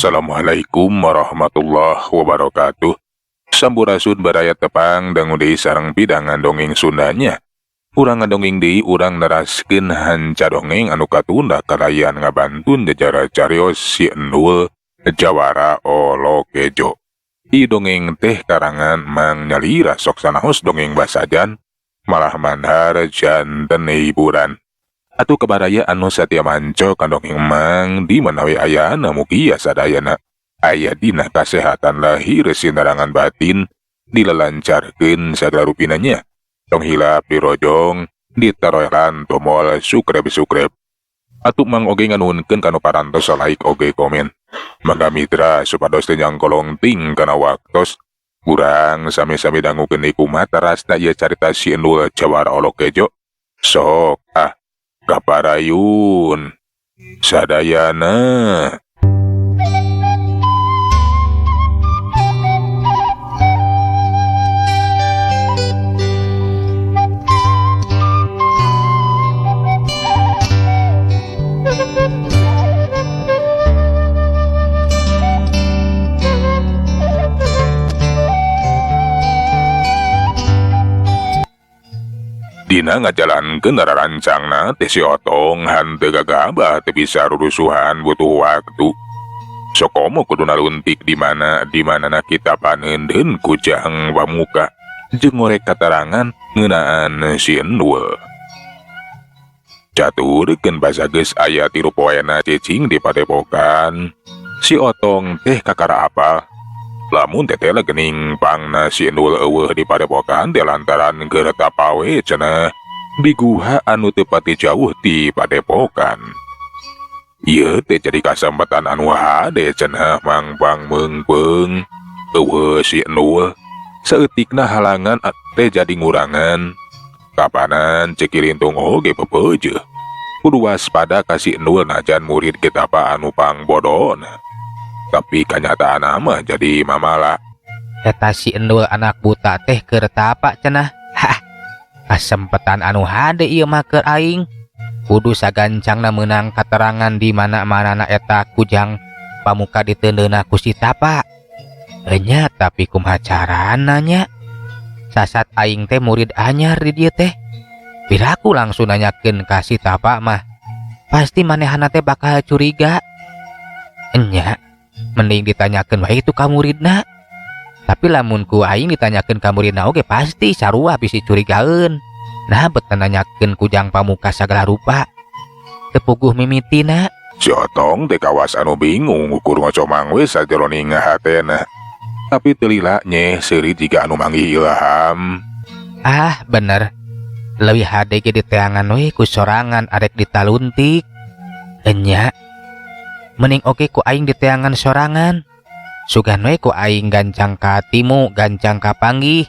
Assalamualaikum warahmatullahi wabarakatuh. Sampurasun baraya tepang dangu deui sareng pidangan dongeng Sundanya. Urang ngadongeng deui urang neraskeun hanca dongeng anu katunda kalayan ngabantun jajara carios si Endul Jawara Olokejo. I dongeng teh karangan Mang Nyalira sok sanaos dongeng basajan malah manhar janten hiburan. Atuh kabaraya anu satya manco kandongeng Mang di manawi ayana mugia sadayana aya dina kasehatan lahir sinarangan batin dilelancarkeun sagala rupinanya tong hilap dirojong ditaroelan tomol sukrep-sukrep. Atuh Mang oge nganuhunkeun kanu parantos like oge komen mangga mitra supados teu nyangkolong ting kana waktos urang sami-sami dangukeun di kumaha tarasna ieu carita si Endul Jawara Olokejo. Sok kaparayun sadayana. Dina ngajalankeun rarancangna teh si Otong henteu gagabah teu bisa rurusuhan butuh waktu. Sokomo kudu naluntik di manana kita paneundeun ku Jang Pamuka jeung ngorek katerangan ngeunaan si Endul. Caturkeun basa geus aya 3 poena cicing di padepokan. Si Otong teh kakara apal. Lamun tetela geuning pangna si Endul eueuh di padepokan teh lantaran keur tapawe cenah di guha anu teu pati jauh ti padepokan. Ieu teh jadi kasempatan anu hade cenah Mang Pangmeungpeung. Eueuh si Endul saeutikna halangan teh jadi ngurangan. Kapanan cekirintung oge pepeujeuh. Kudu waspada ka si Endul najan murid kita pa anu pangbodona. Tapi kenyataan mah jadi mamala. Eta si Endul anak buta teh keur tapa cenah. Hah, kasempetan anu hade ieu mah keur aing. Kudu sagancangna meunang katerangan di mana-manana eta ku Jang Pamuka diteundeuna ku si Tapa. Enya tapi kumaha carana nya? Sasat aing teh murid anyar di dieu teh. Piraku langsung nanyakeun ka si Tapa mah. Pasti manehana teh bakal curiga. Enya mending ditanyakeun wae itu ka muridna. Tapi lamun ku aing ditanyakeun ka muridna oge pasti sarua bisi curigaeun. Nah bet nanyakeun ku Jang Pamuka sagala rupa. Teu puguh mimitina. Si Otong teh kawas anu bingung ukur ngocomang we sajroning hatena. Tapi teu lila nyeh seuri jiga anu manggih ilham. Ah bener. Leuwih hade ge diteangan we ku sorangan arek ditaluntik. Enya mending oge ku aing diteangan sorangan. Sugan we ku aing gancang ka timu, gancang ka panggih.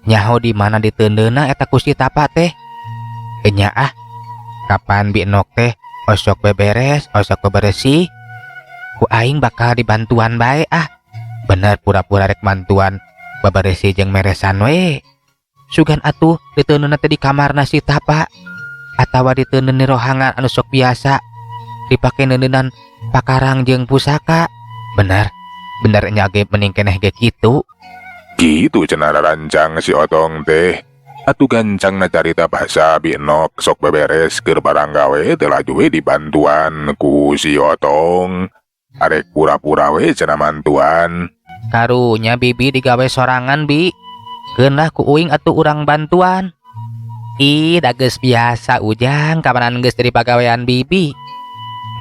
Nyaho di mana diteundeuna eta ku si Tapa teh. Enya kapan bi enok teh osok beberes, osok bebersih. Ku aing bakal dibantuan bae Bener pura-pura rek mantuan bebersih jeung meresan we. Sugan atuh diteundeuna teh di kamarna si Tapa atawa diteundeun di rohangan anu sok biasa dipake neuneunan pakarang jeung pusaka. Bener nya ge mending keneh ge kitu. Gitu cenah rancang si Otong teh. Atuh gancangna carita basa bi enok sok beberes keur barang gawe teh laju we dibantuan ku si Otong. Arek pura-pura we cenah mantuan. Karunya bibi digawe sorangan bi. Keun lah ku uing atuh urang bantuan. Ih da geus biasa Ujang kapanan geus dari pagawean bibi.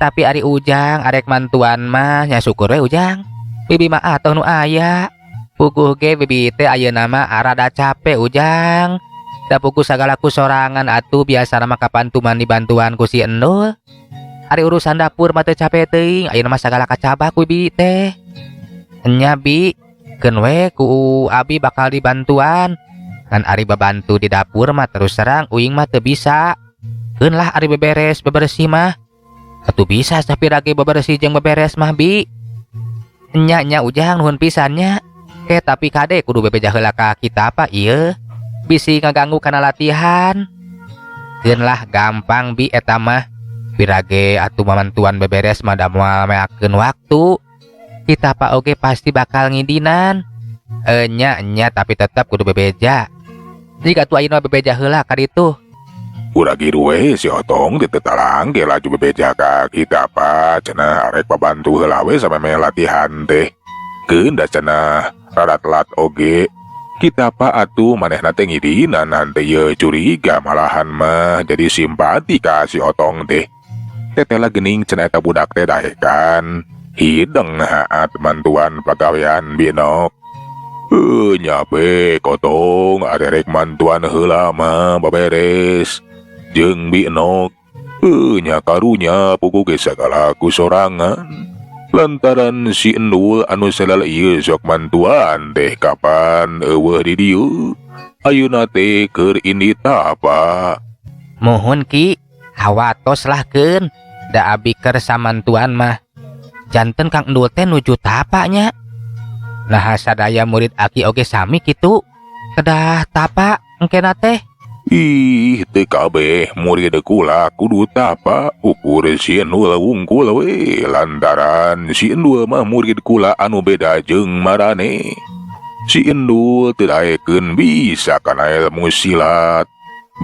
Tapi ari Ujang arek mantuan mah nya syukur we Ujang. Bibi mah atuh nu aya. Puguh ge bibi teh ayeuna mah rada capek Ujang. Da puguh sagala ku sorangan atuh biasa mah kapantuman dibantuan ku si Endul. Ari urusan dapur mah teu capek teuing, ayeuna mah sagala kacabak ku bibi teh. Enya bi, keun we ku abi bakal dibantuan. Ngan ari babantu di dapur mah terus terang uing mah teu bisa. Keun lah ari beberes bebersih mah. Atuh bisa sapirage bebersih jeung beberes mah bi. Nya Ujang nuhun pisannya. Tapi kade kudu bebeja heula ka kita apa ieu. Bisi ngaganggu kana latihan. Keun lah gampang bi eta mah. Pirage atuh mamantuan beberes mah da moal meakeun waktu. Kita pak oge pasti bakal ngidinan. Nya tapi tetap kudu bebeja. Jika tu ayeuna bebeja heula ka ditu. Udah gitu si Otong ditetalang ke laju bebeja ka kita apa cenah arek pabantu heula we sampai latihan teh. Keun da cenah rada telat oge. Kita apa atuh manehna teh ngidinan hante ye curiga malahan mah jadi simpati ka si Otong teh. Tetela geuning cenah eta budak teh daekan hideng haat mantuan pagawean binok. Nyabe Otong aderek mantuan heula mah baberes. Jeung binok nya karunya pugu ge sagala ku sorangan. Lantaran si Endul anu selal ieu sok mantuan teh kapan eueuh di dieu. Ayeuna teh keur indita apa? Mohon ki, hawatos lah keun. Da abi keur samantuan mah. Janten Kang Endul teh nuju tapanya. Nah sadaya murid aki oge sami kitu. Kedah tapa engkena teh. Ih teu kabeh murid kula kudu tapa ukur si Endul wungkul we lantaran si Endul mah murid kula anu beda jeung marane. Si Endul teu daekeun bisa kana ilmu silat.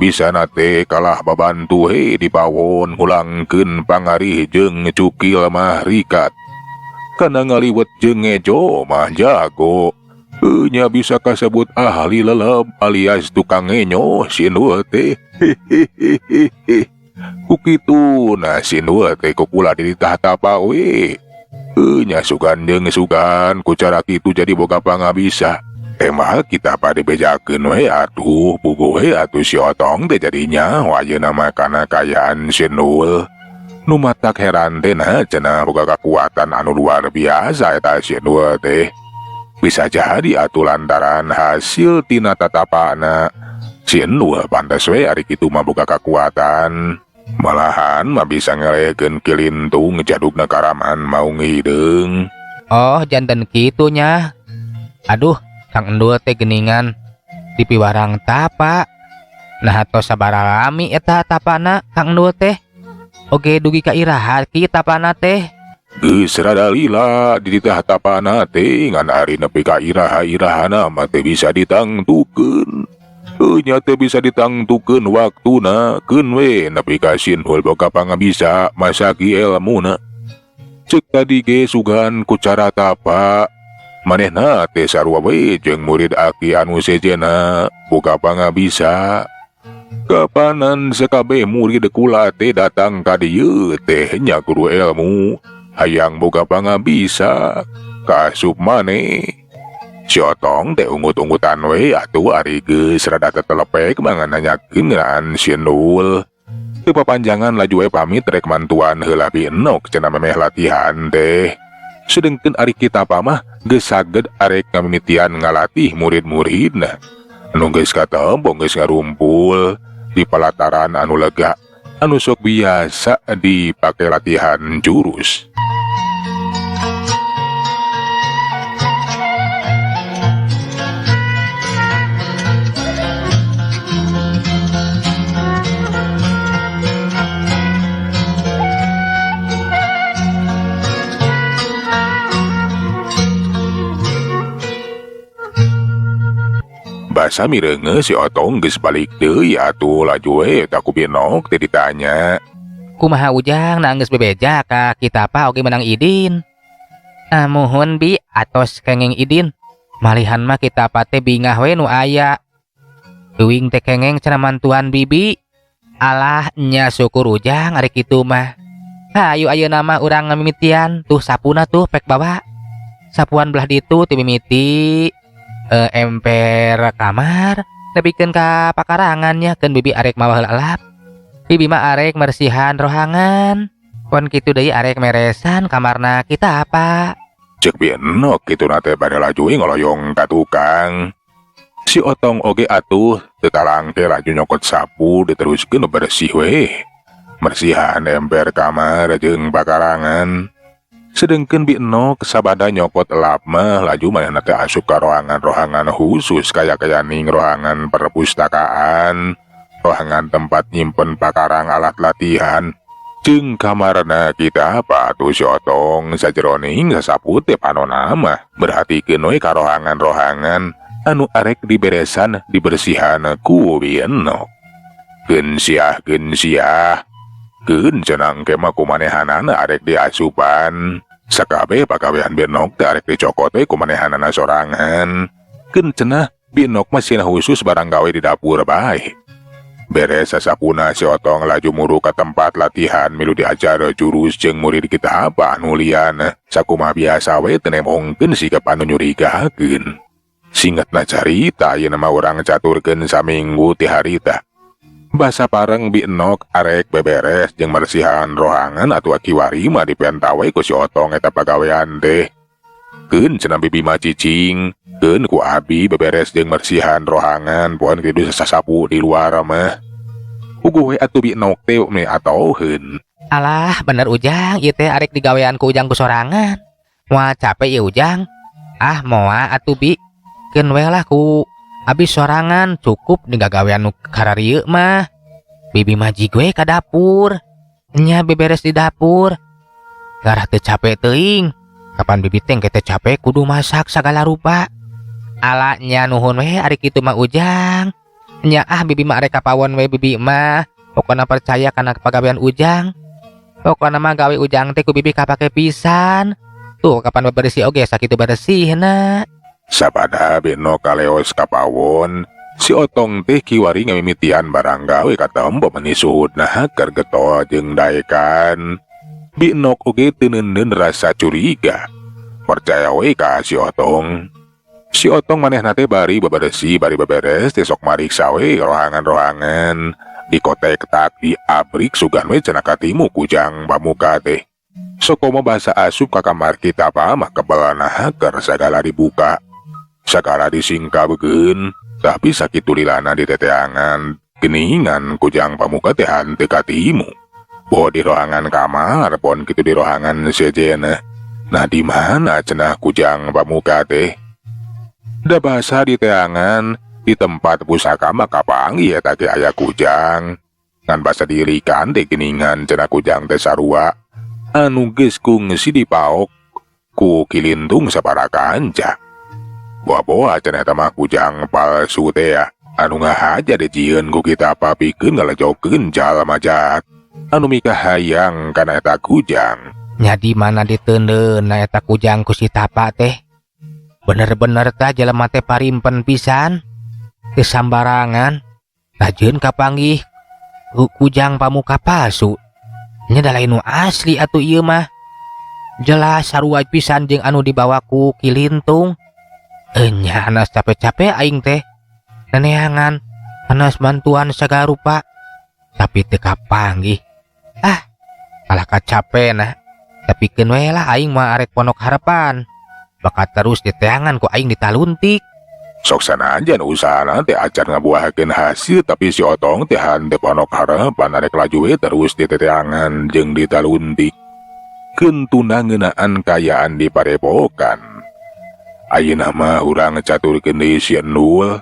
Bisa nate kalah babantu he di pawon ngulangkeun pangarih jeung cukil mah rikat. Kana ngaliwet jeung ngejo mah jago. Nya bisa kasebut ahli leleb alias tukang ngenyo si Endul teh. Kukitu nah si Endul teh kukula ditah tapa we. Nya sugan jeung sugan ku cara kitu jadi boga pangabisa. Emang kita pada bejakeun we atuh puguh we atuh si Otong teh jadinya wayeuna mah kana kayaan si Endul. Nu matak heran teh nah cenah boga kekuatan anu luar biasa eta si Endul teh. Bisa jadi atuh lantaran hasil tina tatapana si Endul pantes we ari kitu mah boga kekuatan. Malahan mah bisa ngelekeun kilintung jadugna karaman mau ngideung. Oh janten kitu nya. Aduh Kang Endul teh geningan di piwarang tapa. Nah tos sabaraha lami eta tapana Kang Endul teh. Oge dugi ka iraha ki tapana teh. Geus rada lila di titah tapana teh ngan ari nepi ka iraha-irahana mah teh bisa ditangtukeun. Nya teh bisa ditangtukeun waktuna keun we nepi ka si Endul boga pangabisa masaki ilmuna. Cek tadi ge sugan ku cara tapa. Manehna teh sarua we jeung murid aki anu sejena boga pangabisa. Kapanan sakabeh murid kula teh datang ka dieu teh nya guru ilmu hayang boga pangabisa kasup maneh. Si Otong teh ungut-ungutan we atuh ari geus rada tetelepek mangan nanyakeun ngeunaan si Endul. Teu papanjangan laju we pamit rek mantuan heula binok cenah memeh latihan teh. Sedengkeun ari kita pamah geus saged arek ngamimitian ngalatih murid-muridna. Nu geus katembong geus ngarumpul di pelataran anu lega anu sok biasa dipake latihan jurus. Basa mirenge si Otong geus balik deui atuh laju we tak ku binok teh ditanya. Kumaha ujang na geus bebeja ka kita pa oge menang idin. Mohon bi atos kengeng idin. Malihan mah kita pa teh bingah we nu aya. Euing teh kengeng cenah mantuan bibi. Alah nya syukur ujang ari kitu mah. Hayu ayeuna mah urang ngamimitian tuh sapuna tuh pek bawa. Sapuan belah ditu ti mimiti. Emper kamar nebikeun ka pakarangannya keun bibi arek mawah lalap. Bibi mah arek mersihan rohangan. Pon kitu deui arek meresan kamarna kita apa. Cek binok kitu na teh bade laju ngoloyong ka tukang. Si Otong oge atuh teu talang teh laju nyokot sapu diteruskeun bersih we. Mersihan emper kamar jeung pakarangan. Sedengkeun binok sabada nyokot elap mah laju manehna teh asup ka rohangan-rohangan khusus kaya ning rohangan perpustakaan, rohangan tempat nyimpen pakarang alat latihan. Jeung kamarna kita apa tuh si Otong sajeroning sasapu teh panonna mah berhatikeun we ka rohangan-rohangan anu arek diberesan dibersihan ku Binok. Geun siah keun cenang ke mah kumanehanana arek diasupan sakabe pagawean Binok teh arek dicokot we kumanehanana sorangan. Keun cenah Binok mah sina khusus barang gawe di dapur bae. Beres sasapuna si Otong laju muru ke tempat latihan milu diajar jurus jeung murid kita apa anu lian sakumaha biasa we teu nemongkeun sikap anu nyurigakeun. Singgetna carita ieu mah urang caturkeun saminggu ti harita. Basa pareng Binok arek beberes jeung bersihan rohangan atuh kiwari mah dipenta we ku si Otong eta pagawean teh. Keun cenah bibi mah cicing, keun ku abi beberes jeung bersihan rohangan poen kitu sasapu di luar mah. Uguh we atuh Binok teh me atoheun. Alah, bener Ujang, ieu teh arek digawean ku Ujang ku sorangan. Moal capek ieu Ujang. Ah, moal atuh Bi. Keun we lah ku abi sorangan cukup digagawean nu kararieu mah. Bibi maji gue ka dapur. Nya beberes di dapur. Garah teu capek teuing. Kapan bibi teh teu capek kudu masak sagala rupa. Ala nya nuhun we ari kitu mah Ujang. Nya bibi mah arek kapawon we bibi mah. Pokona percaya kana pagawean Ujang. Pokona mah gawe Ujang teh ku bibi kapake pisan. Tuh kapan bebersih oge sakitu bersihna. Sabada Binok kaleos kapawon, si Otong teh kiwari ngamimitian barang gawe katempo meni suhudna keur getol jeung daekan. Binok oge teu neuneun rasa curiga. Percaya we ka si Otong. Si Otong manehna teh bari bebersih bari beberes teh sok mariksa we rohangan-rohangan. Dikotek tak diabrik sugan we cenah katimu kujang pamuka teh. Sokomo basa asup ka kamar kita pa mah kebelana keur sagala dibuka. Sagala disingka beukeun, tapi sakitu lilana di teteangan geningan kujang pamuka teh hanteu katimu. Boh di rohangan kamar pon kitu di rohangan sejenna. Nah di mana cenah kujang pamuka teh? Da basa di teangan di tempat pusaka mah kapangi eta ge aya kujang. Ngan basa dirikan teh geningan cenah kujang teh sarua anu geus kungsi dipaok ku Kilintung sabaraha kanca. Boa-boa cenah eta mah kujang palsu teh ya, anu ngahaja dijieun ku kita papikeun ngalejokeun jalma jahat anu mikah hayang kana eta kujang. Nya di mana diteundeunna eta kujang ku si Tapa teh? Bener-bener tah jelema teh parimpen pisan. Teu sambarangan. Lajeun kapanggih kujang pamuka palsu. Nya da lain nu asli atuh ieu mah. Jelas sarua pisan jeung anu dibawa ku Kilintung. Nya anas capek-capek aing teh neneangan anas bantuan sagala rupa tapi teu kapanggih. Kalah kacapena. Tapi keun we lah aing mah arek Pondok Harapan. Bakat terus diteangan ku aing ditaluntik. Sok sanajan usahana teh acan ngabuahakeun hasil tapi si Otong teh hanteu Pondok Harapan arek laju we terus diteteangan jeung ditaluntik. Keun tuna ngeunaan kayaan di parepokan. Ayeuna mah urang caturkeun deui si Endul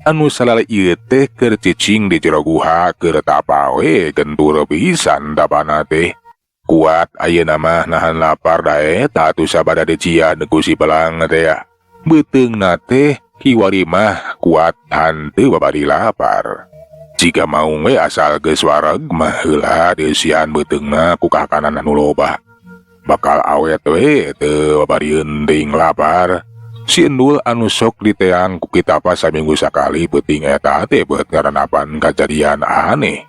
anu salala ieu teh keur cicing di jero guha keur tapa we gentur pisan tapana teh. Kuat ayeuna mah nahan lapar da eta atuh sabada dician ku si Belang teh ya. Beuteungna teh kiwari mah kuat hanteu babari lapar. Jika mau we asal geus wareg mah heula deusian beuteungna ku kakanan anu loba. Bakal awet we teu babarieun teuing lapar. Si Endul anu sok diteang ku kita pas saminggu sakali peuting eta teh beut ngarenapan kajadian aneh.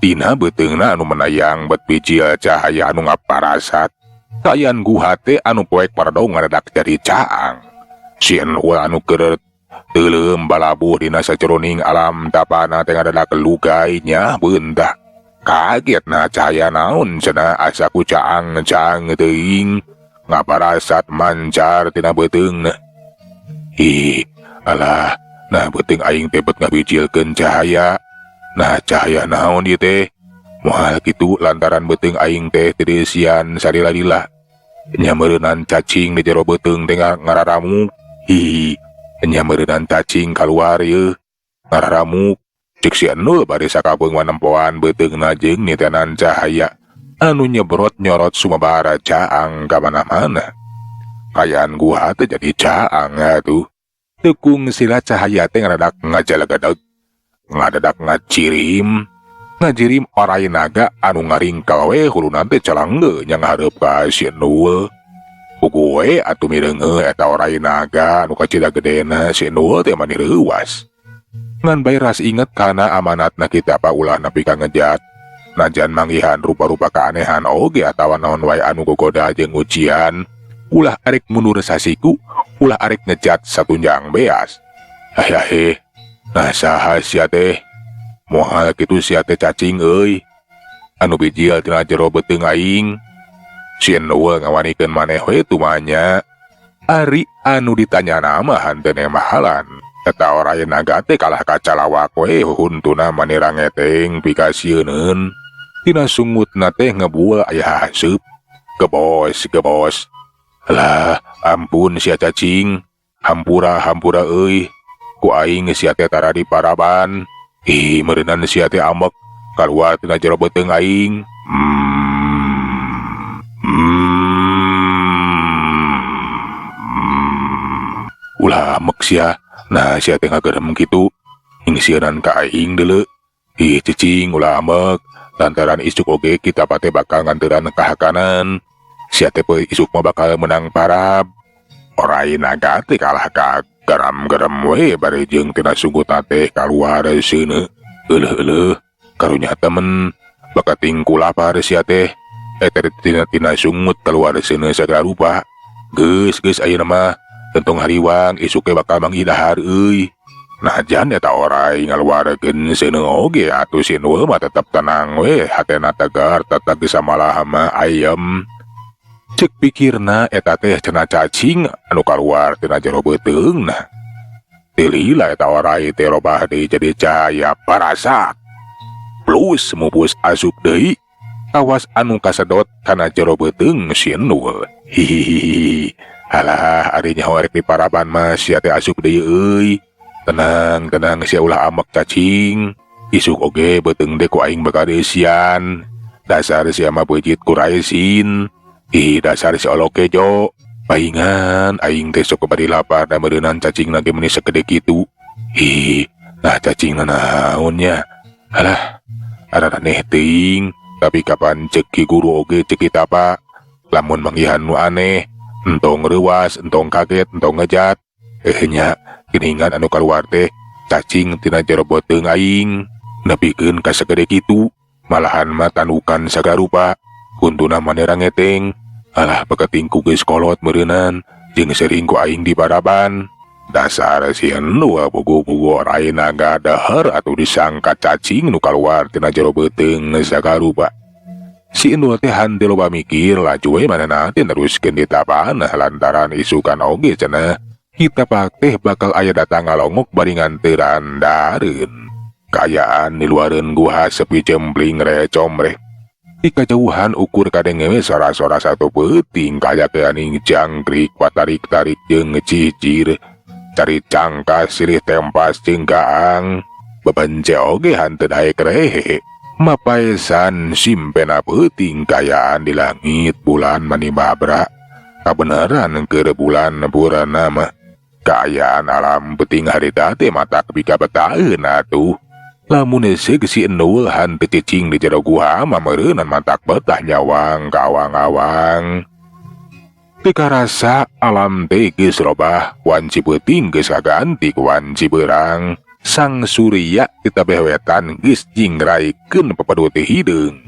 Dina beuteungna anu menayang bet bijil cahaya anu ngaparasat. Kayan guha teh anu poek pardong ngaradak jadi caang. Si Endul anu keur teuleum balabuh dina sajeroning alam tapana teh ngaradak lugay nya beuntak. Kagetna cahaya naon cenah asa ku caang teuing ngaparasat mancar tina beuteungna. Alah, nah beuteung aing teh bet ngabijilkeun cahaya. Nah cahaya naon ieu teh? Moal kitu lantaran beuteung aing teh teu deusian sarila-lila. Nya meureunan cacing di jero beuteung teh ngararamuk. Nya meureunan cacing kaluar ieu ngararamuk. Cek si Endul bari sakabeung manempoan beuteungna jeung nitenan cahaya. anu nyebrot nyorot sumabara caang ka mana-mana. Kayaan gua teh jadi caang atuh. Tekung sila cahaya teh ngadadak ngajalagadeg, ngadadak ngajirim orai naga anu ngaringkal we huluna teh calangge nya ngarep ka si Nul. Pugue atuh mireungeun eta orai naga anu kacida gedena si Nul teh mani reuwas. Ngan bae ras inget kana amanatna kita pa ulah nepi ka ngejat. Najan manggihan rupa-rupa keanehan oge atawa naon wae anu gogoda jeung ujian, ulah arek mundur sasiku, ulah arek ngejat satunjang beas. Hayahe, nah saha sia teh? Moal kitu sia teh cacing euy. Anu bijil tina jero beuteung aing. Si Nul ngawanikeun maneh we tumanya. Ari anu ditanya nama hanteu mahalan. Eta orai naga teh kalah kacalawak we huhuntuna manira ngeteng pikasieun. Tina sungutna teh ngebual aya haseup. Gebos. Lah, ampun sia cacing. Hampura euy. Ku aing sia teh tara di paraban. Meureunan sia teh amek kaluar tina jero beuteung aing. Ulah amek sia. Nah sia teh ngagerem kitu. Ingsieunan ka aing deuleu. Cicing ulah amek. Lantaran isuk oge kita pate bakal nganteuran kahakanan. Sia teh poe isuk mah bakal menang parab. Orai naga teh kalah ka garam-garam we bari jeung tina sungkutna teh kaluar seuneu. Euleuh karunya temen bakating ku lapar sia teh. Eta tina sungut kaluar seuneu sagala rupa. Geus ayeuna mah tentong hariwang isuk ge bakal mangidahar euy. Najan eta orai ngaluarkeun seuneu oge atuh si Nul mah tetep tenang we hatena tegar tetep geus samalah mah ayem. Cek pikirna eta teh cenah cacing anu kaluar tina jero beuteungna. Teu lila eta orai teh robah deui jadi cahaya parasak. Plus mupus asup deui awas anu kasedot kana jero beuteung si Nul. Hihihi. Alah ari nyaho rek di paraban mah sia teh asup deui euy. Tenang sia ulah amek cacing. Isuk oge beuteung deui ku aing bakal deusian. Dasar sia mah beujit ku raisin. Dasar si olok kejo. Paingan aing teh sok bari lapar da meureunan cacing lagi meuni sagede kitu. Nah cacing naon nya? Alah, araneh teuing. Tapi kapan cek ki guru oge cek kita pak. Lamun manggihan nu aneh, entong reuwas, entong kaget, entong ngejat. Nya, geuningan anu kaluar teh cacing tina jero beuteung aing. Nepikeun ka sagede kitu, malahan mah tanukan sagarupa. Kuntuna manera ngeteng. Alah pakating ku geus kolot meureunan jeung sering ku aing di paraban. Dasar si Nul bugu-bugu orai naga dahar atuh disangka cacing nu kaluar tina jero beuteung sagarupa. Si Nul teh henteu loba mikir laju we manehna teh neruskeun di tapana lantaran isukan oge cenah. Kita pak teh bakal aya datang ngalongok bari nganteuran dareun. Kayaan di luareun gua sepi cempling recomreh. Di kejauhan ukur kadenge sora-sora satu peuting kaya keaning jangkrik patarik-tarik jeung ngecicir. Cari cangkas silih tempas jeung gaang. Bebence oge hanteu daek rehe. Mapaesan simpena peuting kayaan di langit bulan manibabra. Kabeneran keur bulan purana mah. Kayaan alam peuting harita teh matak bika betaeun atuh. Lamun seug si Nul hanteu cicing di jero gua mah meureunan matak betah nyawang ka awang-awang. Teu karasa alam teh geus robah, wan cipeuting geus kaganti ku wan cibeurang. Sang surya kita bewetan geus jingraikeun pepedu teh hideung.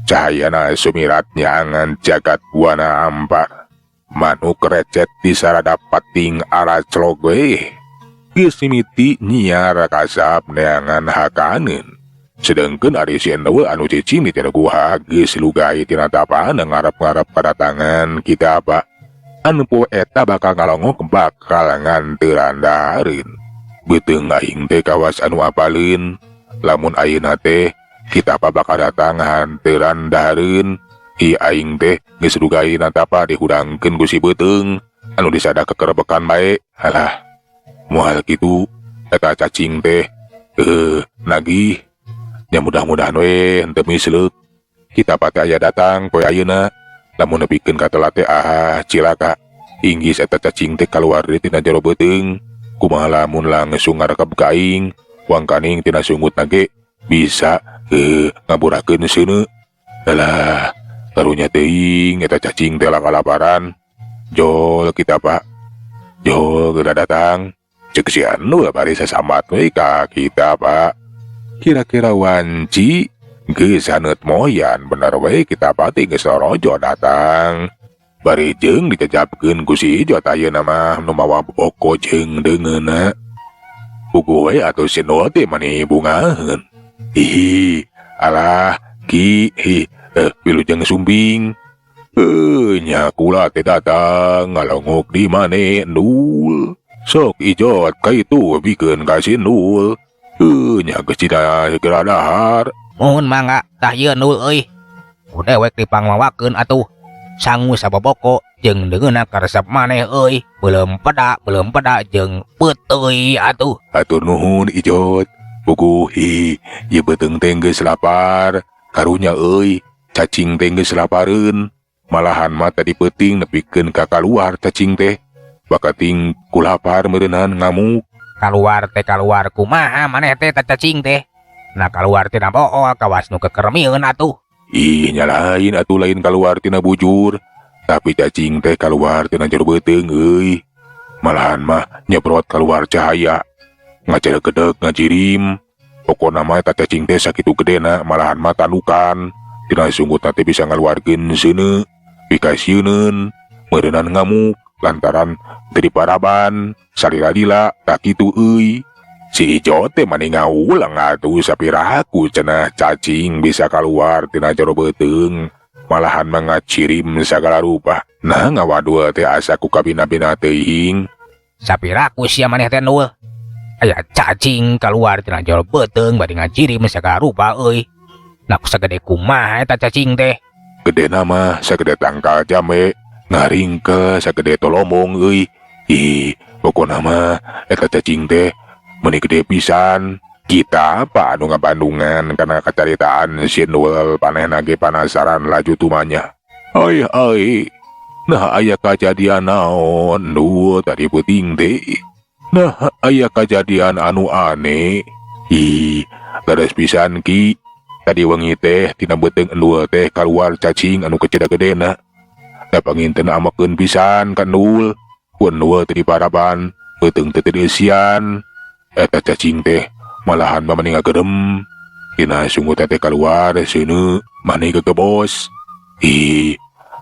Cahayana sumirat nyangan jagat buana ampar. Manuk recet di sarada pating araclog we. Geus mimiti nyiar kasap neangan hakaneun. Sedengkeun ari si Nul anu cicing di tina guha geus lugai tina tapan ngarep-ngarep kadatangan kita apa. Anu poe eta bakal ngalongok bakal nganteuran dareun. Beuteung aing teh kawas anu apaleun. Lamun ayeuna teh kita apa bakal datang nganteuran dareun. Aing teh geus lugai nantapa dihudangkeun ku si beuteung anu disada kekerebekan bae. Alah. Moal kitu eta cacing teh nagih nya mudah-mudahan we henteu misleuk. kita pati aya datang poe ayeuna. Lamun nepikeun ka telat teh cilaka. Inggis eta cacing teh kaluar deui tina jero beuteung. Kumaha lamun langsung ngarekep ka aing, wang kaning tina sungut nage bisa ngaburakeun seuneu. Alah, karunya teuing eta cacing teh kalaparan. Jol kita Pak. Jol geura datang. Ceuk si anu bari sasambat we ka kita Pak. Kira-kira wanci geus saneut moyan bener we kita pati geus rojo datang. Bari jeung dicecapkeun ku si Ijo ayeuna mah nu mawa boko jeung deungeuna. Puguh we atuh si Nul teh mani bungaheun. Hihi, alah ki wilujeng sumbing. Nya kula teh datang ngalongok di mane Nul. Sok Ijo kaitu bikeun ka si Nul. Nya geus geura dahar. Mohon mangga tah ieu Nul euy. Ku dewek dipangwawakeun atuh. Sangu sababoko jeung deungeuna karesep maneh euy. Belum peda jeung peuteuy atuh. Hatur nuhun Ijot. Puguh ieu beuteung teh geus lapar. Karunya euy, cacing teh geus lapareun. Malahan mah tadi peuting nepikeun ka kaluar cacing teh. Bakating ku lapar meureunan ngamuk. Kaluar kumaha maneh teh cacing teh. Nah kaluar tina bool kawas nu kekermieun atuh. Nya lain atuh lain kaluar tina bujur. Tapi cacing teh kaluar tina jero beuteung euy. Malahan mah nyebrot kaluar cahaya. Ngajedeg-gedeg ngajirim. Pokona mah eta cacing teh sakitu gedena malahan mah tanukan. Tina sunggut teh bisa ngaluarkeun seuneu. Pikasieun meureunan ngamuk lantaran teu diparaban. Salila lila tak kitu euy. Si Ijo teh mani ngaulang atuh sapirahaku cenah cacing bisa kaluar tina jero beuteung. Malahan mangacirim sagala rupa. Nah ngawadul teh asa ku kabina-bina teuing. Sapiraku sia maneh teh Nul. Aya cacing kaluar tina jero beuteung bari ngacirim sagala rupa euy. Nah sagede kumaha eta cacing teh? Gedena mah sagede tangkal jame, ngaringkel sagede tolomong euy. Pokona mah eta cacing teh meuni gede pisan. Kita apa anu ngabandungan kana kacaritaan si Nul panehna ge panasaran laju tumanya. Ai, nah aya kajadian naon Nul tadi peuting teh? Nah aya kajadian anu aneh. Leres pisan ki. Tadi wengi teh tina beuteung Nul teh kaluar cacing anu kecida gedena. Da panginten amakeun pisan ka Nul. Pun Nul teu diparaban, beuteung teh teu dieusian. Eta cacing teh malahan mah mani ngagerem. Tina sunggut teh kaluar seuneu mani gegebos.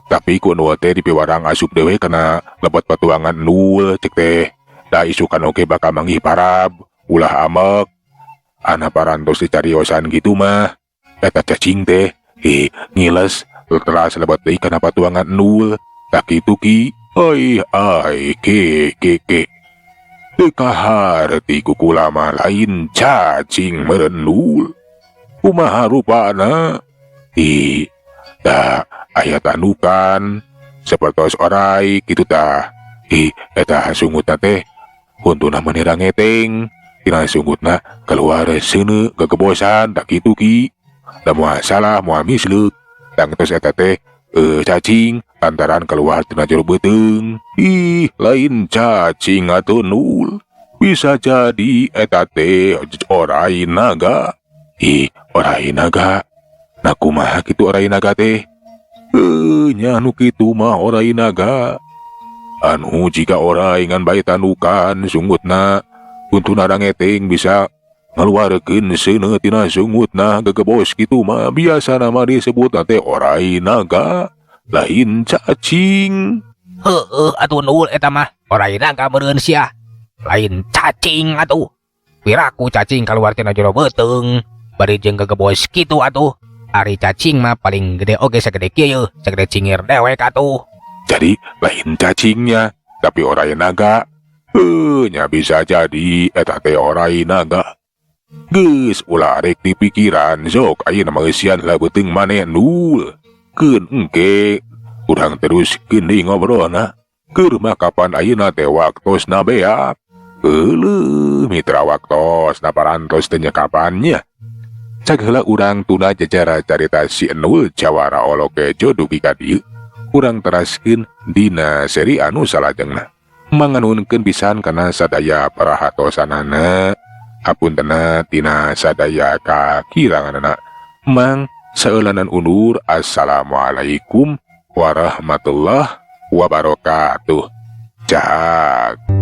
Tapi ku Nul teh dipiwarang asup dewe kana lebet patuangan Nul cek teh. Da isukan oge bakal manggih parab, ulah amek. Ana parantos dicariosan gitu mah. Eta cacing teh ngiles teras lebet deui kana patuangan Nul. Tak kitu ki. Ai ke. Teu kaharti ku kula mah lain cacing meureun Nul. Kumaha rupana? Da aya tanukan sapertos orai kitu tah. Eta sungutna teh huntuna manira ngeteng. Tina sungutna keluar seuneu gegebosan tak kitu ki. Da moal salah moal misleuk. Tangtos eta teh cacing lantaran keluar tina jero beuteung. Lain cacing atuh Nul. Bisa jadi eta teh orai naga. Orai naga. Nah kumaha kitu orai naga teh? Nya anu kitu mah orai naga. Anu jika orai ngan bae tanukan sungutna untuna ngeteng bisa ngaluarkeun seuneu tina sungutna gegebos kitu mah biasana mah disebut teh orai naga, lain cacing. Atuh Nul eta mah orai naga meureun sia. Lain cacing atuh. Piraku cacing kaluar tina jero beuteung bari jeung gegebos kitu atuh. Ari cacing mah paling gede oge sagede kieu, sagede cingir dewek atuh. Jadi lain cacingnya, tapi orai naga. Nya bisa jadi eta teh orai naga. Geus ulah rek dipikiran sok ayeuna mah eusian lah beuteung maneh Nul. Keun engke urang teruskeun deui ngobrolna. Keur mah kapan ayeuna teh waktosna beak. Mitra waktosna parantos teu nya kapannya. Cak heula urang tuna jajara carita si Enul Jawara oloke jodugi ka dieu, urang teraskeun dina seri anu salajengna. Manganunkeun pisan kana sadaya parahatosanana, apuntenna tina sadaya kakiranganna. Mang saeulanan undur, assalamualaikum warahmatullahi wabarakatuh. Jak.